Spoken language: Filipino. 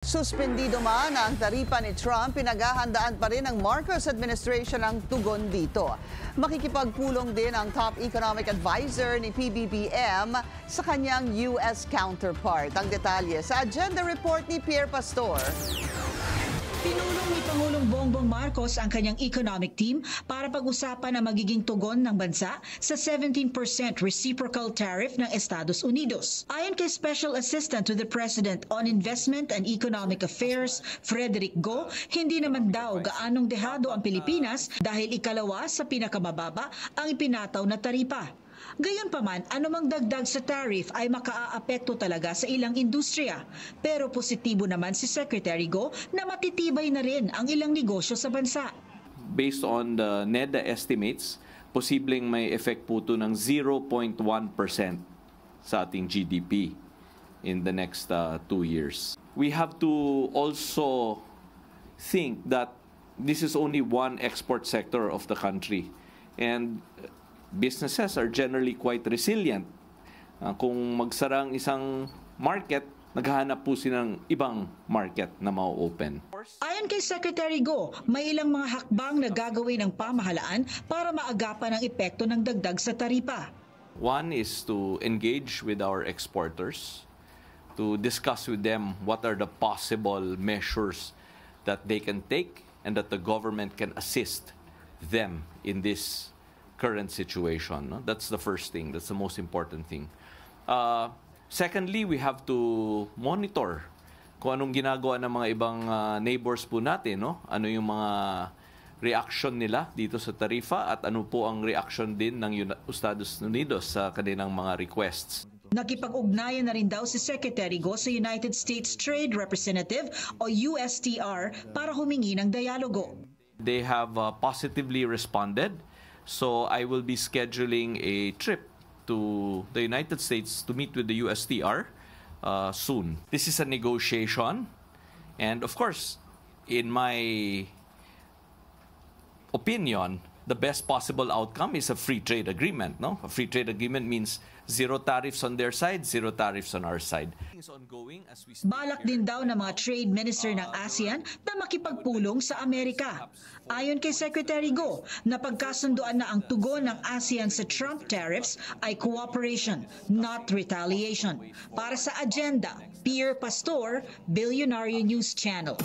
Suspendido man ang taripa ni Trump, pinaghahandaan pa rin ng Marcos administration ang tugon dito. Makikipagpulong din ang top economic advisor ni PBBM sa kanyang US counterpart. Ang detalye sa agenda report ni Pierre Pastor. Pinulong ni Pangulong Bongbong Marcos ang kanyang economic team para pag-usapan ang magiging tugon ng bansa sa 17% reciprocal tariff ng Estados Unidos. Ayon kay Special Assistant to the President on Investment and Economic Affairs, Frederick Go, hindi naman daw gaanong dehado ang Pilipinas dahil ikalawa sa pinakamababa ang ipinataw na taripa. Gayunpaman, anumang dagdag sa tariff ay makaaapekto talaga sa ilang industriya. Pero positibo naman si Secretary Go na matitibay na rin ang ilang negosyo sa bansa. Based on the NEDA estimates, posibleng may effect po ito ng 0.1% sa ating GDP in the next 2 years. We have to also think that this is only one export sector of the country. And businesses are generally quite resilient. Kung magsara ang isang market, naghahanap po sila ng ibang market na ma-open. Ayon kay Secretary Go, may ilang mga hakbang na gagawin ng pamahalaan para maagapan ang epekto ng dagdag sa taripa. One is to engage with our exporters, to discuss with them what are the possible measures that they can take and that the government can assist them in this current situation. No? That's the first thing. That's the most important thing. Secondly, we have to monitor kung anong ginagawa ng mga ibang neighbors po natin. No? Ano yung mga reaction nila dito sa tarifa at ano po ang reaction din ng Estados Unidos sa kanilang mga requests. Nakipag-ugnayan na rin daw si Secretary Go sa United States Trade Representative o USTR para humingi ng dialogo. They have positively responded. So I will be scheduling a trip to the United States to meet with the USTR soon. This is a negotiation, and of course, in my opinion, the best possible outcome is a free trade agreement. No, a free trade agreement means zero tariffs on their side, zero tariffs on our side. Balak din daw ng mga trade minister ng ASEAN na makipagpulong sa Amerika. Ayon kay Secretary Go, napagkasunduan na ang tugon ng ASEAN sa Trump tariffs ay cooperation, not retaliation. Para sa agenda, Pierre Pastor, Billionaire News Channel.